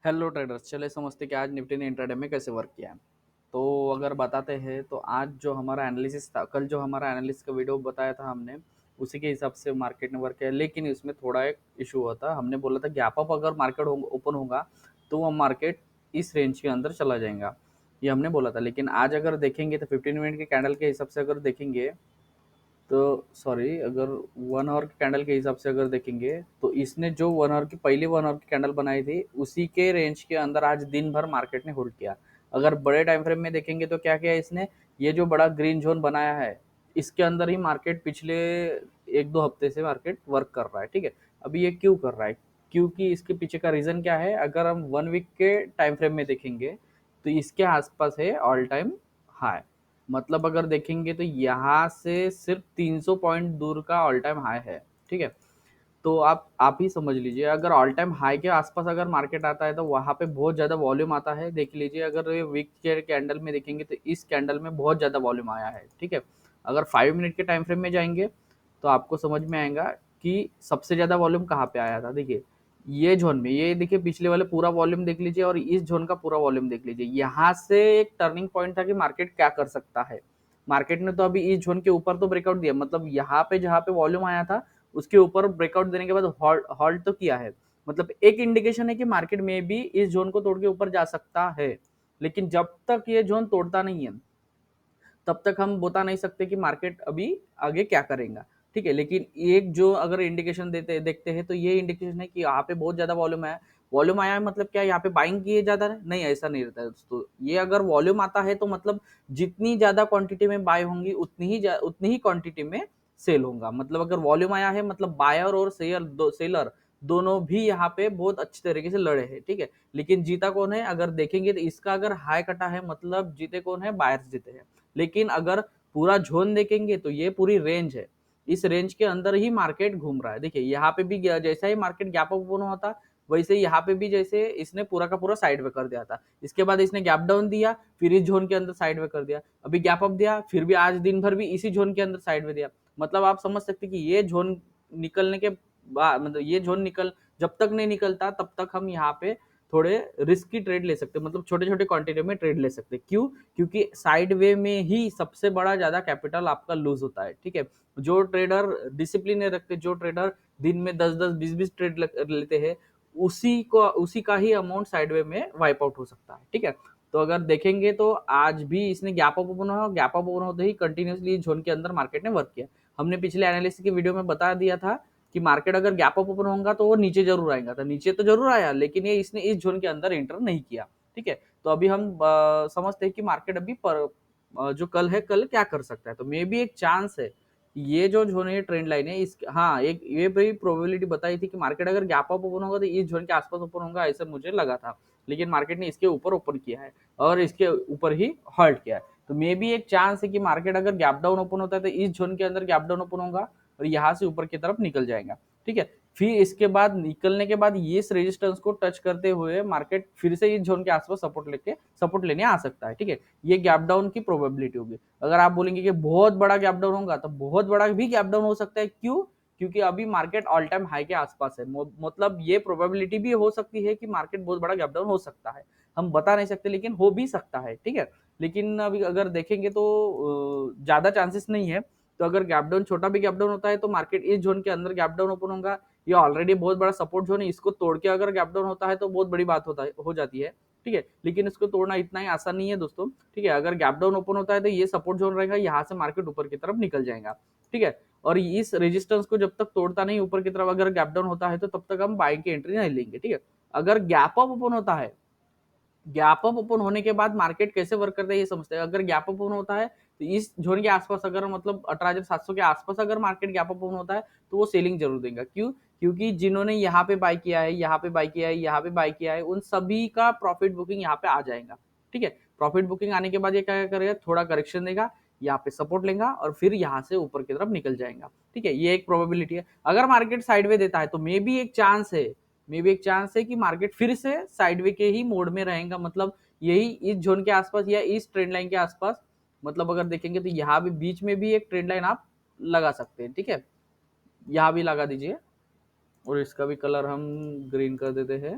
Hello traders, चले समझते कि आज निफ्टी ने इंट्राडे में कैसे वर्क किया है। तो अगर बताते हैं तो आज जो हमारा एनालिसिस था, कल जो हमारा एनालिसिस का वीडियो बताया था हमने, उसी के हिसाब से मार्केट ने वर्क किया। लेकिन इसमें थोड़ा एक इशू हुआ था। हमने बोला था गैप अप अगर मार्केट ओपन होगा तो वो मार्केट इस रेंज के अंदर चला जाएगा, ये हमने बोला था। लेकिन आज अगर देखेंगे तो 15 मिनट के कैंडल के हिसाब से अगर देखेंगे तो सॉरी, अगर 1 आवर के कैंडल के हिसाब से अगर देखेंगे तो इसने जो 1 आवर की पहली 1 आवर की कैंडल बनाई थी उसी के रेंज के अंदर आज दिन भर मार्केट ने होल्ड किया। अगर बड़े टाइम फ्रेम में देखेंगे तो क्या किया इसने, ये जो बड़ा ग्रीन जोन बनाया है इसके अंदर ही मार्केट पिछले 1-2 हफ्ते से मार्केट वर्क कर रहा है। ठीक है, अभी ये क्यों कर रहा है, क्योंकि इसके पीछे का रीजन क्या है। अगर हम 1 वीक के टाइम फ्रेम में देखेंगे तो इसके आसपास है ऑल टाइम हाई। मतलब अगर देखेंगे तो यहाँ से सिर्फ 300 पॉइंट दूर का ऑल टाइम हाई है। ठीक है, तो आप ही समझ लीजिए, अगर ऑल टाइम हाई के आसपास अगर मार्केट आता है तो वहां पे बहुत ज्यादा वॉल्यूम आता है। देख लीजिए, अगर ये वीक के कैंडल में देखेंगे तो इस कैंडल में बहुत ज्यादा वॉल्यूम आया है। ठीक है, अगर 5 मिनट के टाइम फ्रेम में जाएंगे तो आपको समझ में आएगा कि सबसे ज्यादा वॉल्यूम कहाँ पे आया था। देखिए, ये जोन में, ये देखिए पिछले वाले पूरा वॉल्यूम देख लीजिए और इस जोन का पूरा वॉल्यूम देख लीजिए। यहाँ से एक टर्निंग पॉइंट था कि मार्केट क्या कर सकता है। मार्केट ने तो अभी इस जोन के ऊपर तो ब्रेकआउट दिया, मतलब यहाँ पे जहाँ पे वॉल्यूम आया था उसके ऊपर ब्रेकआउट देने के बाद हॉल्ट तो किया है। मतलब एक इंडिकेशन है कि मार्केट में भी इस जोन को तोड़ के ऊपर जा सकता है। लेकिन जब तक ये जोन तोड़ता नहीं है तब तक हम बता नहीं सकते कि मार्केट अभी आगे क्या करेगा। ठीक है, लेकिन एक जो अगर इंडिकेशन देते देखते हैं तो ये इंडिकेशन है कि यहाँ पे बहुत ज्यादा वॉल्यूम है। वॉल्यूम आया है मतलब क्या, यहाँ पे बाइंग किए ज्यादा है? नहीं, ऐसा नहीं रहता है दोस्तों। ये अगर वॉल्यूम आता है तो मतलब जितनी ज्यादा क्वांटिटी में बाय होंगी उतनी ही क्वांटिटी में सेल होगा। मतलब अगर वॉल्यूम आया है मतलब बायर और सेलर दोनों भी यहाँ पे बहुत अच्छी तरीके से लड़े हैं। ठीक है, लेकिन जीता कौन है अगर देखेंगे तो इसका अगर हाई कटा है मतलब जीते कौन है, बायर्स जीते हैं। लेकिन अगर पूरा जोन देखेंगे तो ये पूरी रेंज है, इस रेंज के अंदर ही मार्केट घूम रहा है। देखिए, यहाँ पे भी जैसा ही मार्केट गैप अप ओपन होता वैसे ही यहाँ पे भी जैसे इसने पूरा का पूरा साइड में कर दिया था, इसके बाद इसने गैप डाउन दिया, फिर इस जोन के अंदर साइड में कर दिया, अभी गैप अप दिया, फिर भी आज दिन भर भी इसी जोन के अंदर साइड में दिया। मतलब आप समझ सकते कि ये जोन निकलने के बाद, मतलब ये जोन निकल जब तक नहीं निकलता तब तक हम यहाँ पे थोड़े रिस्की ट्रेड ले सकते हैं, मतलब छोटे छोटे क्वांटिटी में ट्रेड ले सकते हैं। क्यों? क्योंकि साइड वे में ही सबसे बड़ा ज्यादा कैपिटल आपका लूज होता है। ठीक है, जो ट्रेडर डिसिप्लिन रखते, जो ट्रेडर दिन में 10-10 20-20 ट्रेड लेते हैं, उसी का ही अमाउंट साइड वे में वाइप आउट हो सकता है। ठीक है, तो अगर देखेंगे तो आज भी इसने गैप अप ओपन हुआ, गैप अप ओपन होते ही कंटिन्यूसली जोन के अंदर मार्केट ने वर्क किया। हमने पिछले एनालिसिस की वीडियो में बता दिया था कि मार्केट अगर गैप अप ओपन होगा तो वो नीचे जरूर आएगा, तो नीचे तो जरूर आया लेकिन ये इसने इस जोन के अंदर एंटर नहीं किया। ठीक है, तो अभी हम समझते हैं कि मार्केट अभी जो कल है, कल क्या कर सकता है। तो मे भी एक चांस है, ये जो जोन है ट्रेंड लाइन है इस, हाँ, एक ये भी प्रोबेबिलिटी बताई थी कि मार्केट अगर गैप अप ओपन होगा तो इस जोन के आसपास ओपन होगा, ऐसा मुझे लगा था। लेकिन मार्केट ने इसके ऊपर ओपन किया है और इसके ऊपर ही हॉल्ट किया है। तो मे भी एक चांस है कि मार्केट अगर गैप डाउन ओपन होता है तो इस जोन के अंदर गैप डाउन ओपन होगा और यहाँ से ऊपर की तरफ निकल जाएगा। ठीक है, फिर इसके बाद निकलने के बाद ये इस रेजिस्टेंस को टच करते हुए मार्केट फिर से इस जोन के आसपास सपोर्ट लेने आ सकता है। ठीक है, ये गैप डाउन की प्रोबेबिलिटी होगी। अगर आप बोलेंगे कि बहुत बड़ा गैप डाउन होगा तो बहुत बड़ा भी गैप डाउन हो सकता है। क्यों? क्योंकि अभी मार्केट ऑल टाइम हाई के आसपास है, मतलब ये प्रोबेबिलिटी भी हो सकती है कि मार्केट बहुत बड़ा गैप डाउन हो सकता है। हम बता नहीं सकते लेकिन हो भी सकता है। ठीक है, लेकिन अभी अगर देखेंगे तो ज्यादा चांसेस नहीं है। तो अगर गैप डाउन, छोटा भी गैप डाउन होता है तो मार्केट इस जोन के अंदर गैप डाउन ओपन होगा। ये ऑलरेडी बहुत बड़ा सपोर्ट जोन है, इसको तोड़ के अगर गैप डाउन होता है तो बहुत बड़ी बात हो जाती है। ठीक है, लेकिन इसको तोड़ना इतना ही आसान नहीं है दोस्तों। ठीक है, अगर गैप डाउन ओपन होता है तो ये सपोर्ट जोन रहेगा, यहाँ से मार्केट ऊपर की तरफ निकल जाएगा। ठीक है, और इस रेजिस्टेंस को जब तक तोड़ता नहीं ऊपर की तरफ अगर गैप डाउन होता है तो तब तक हम बाइंग की एंट्री नहीं लेंगे। ठीक है, अगर गैप अप ओपन होता है, गैप अप ओपन होने के बाद मार्केट कैसे वर्क करता है ये समझते हैं। अगर गैप अप ओपन होता है तो इस जोन के आसपास, अगर मतलब 18,700 के आसपास अगर मार्केट गैप अप ओपन होता है तो वो सेलिंग जरूर देगा। क्यों? क्योंकि जिन्होंने यहाँ पे बाय किया है, यहाँ पे बाय किया है, यहाँ पे बाय किया है, उन सभी का प्रॉफिट बुकिंग यहाँ पे आ जाएगा। ठीक है, प्रॉफिट बुकिंग आने के बाद ये क्या करेगा, थोड़ा करेक्शन देगा, यहाँ पे सपोर्ट लेगा और फिर यहाँ से ऊपर की तरफ निकल जाएगा। ठीक है, ये एक प्रोबेबिलिटी है। अगर मार्केट साइडवे देता है तो मे भी एक चांस है, मे भी एक चांस है कि मार्केट फिर से साइडवे के ही मोड में रहेगा, मतलब यही इस जोन के आसपास या इस ट्रेंड लाइन के आसपास। मतलब अगर देखेंगे तो यहाँ भी बीच में भी एक ट्रेंड लाइन आप लगा सकते हैं। ठीक है, यहाँ भी लगा दीजिए और इसका भी कलर हम ग्रीन कर देते हैं।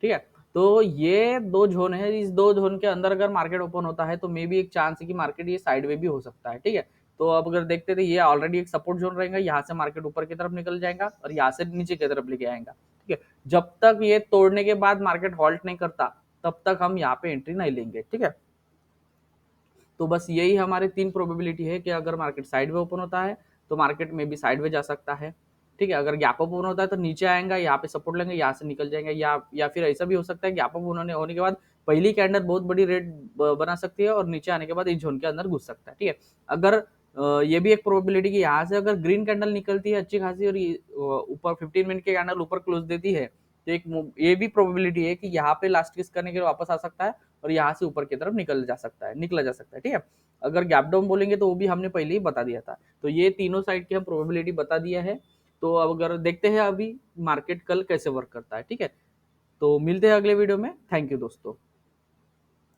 ठीक है, तो ये 2 ज़ोन है, इस 2 ज़ोन के अंदर अगर मार्केट ओपन होता है तो मे बी एक चांस है कि मार्केट ये साइडवे भी हो सकता है, ठीक है? तो अब अगर देखते थे ये ऑलरेडी एक सपोर्ट ज़ोन रहेगा, यहाँ से मार्केट ऊपर की तरफ निकल जाएगा और यहाँ से नीचे की तरफ लेके आएगा, ठीक है? जब तक ये तोड़ने के बाद मार्केट हॉल्ट नहीं करता, तब तक हम यहाँ पे एंट्री नहीं लेंगे, ठीक है? तो बस यही हमारे 3 प्रोबेबिलिटी है कि अगर मार्केट साइडवे ओपन होता है, तो मार्केट में भी साइडवे जा सकता है, ठीक है? अगर गैप अप ओपन होता है तो नीचे आएगा, यहाँ पे सपोर्ट लेंगे, यहाँ से निकल जाएंगे, या फिर ऐसा भी हो सकता है गैप अप होने के बाद पहली कैंडल बहुत बड़ी रेड बना सकती है और नीचे आने के बाद इस जोन के अंदर घुस सकता है, ठीक है? अगर ये भी एक प्रोबेबिलिटी कि यहाँ से अगर ग्रीन कैंडल निकलती है अच्छी खासी और ऊपर 15 मिनट के कैंडल ऊपर क्लोज देती है, तो एक ये भी प्रोबेबिलिटी है कि यहाँ पे लास्ट किस करने के लिए वापस आ सकता है और यहाँ से ऊपर की तरफ निकला जा सकता है, ठीक है? अगर गैप डाउन बोलेंगे तो वो भी हमने पहले ही बता दिया था। तो ये तीनों साइड की हम प्रोबेबिलिटी बता दिया है। तो अब अगर देखते हैं अभी मार्केट कल कैसे वर्क करता है, ठीक है? तो मिलते हैं अगले वीडियो में। थैंक यू दोस्तों।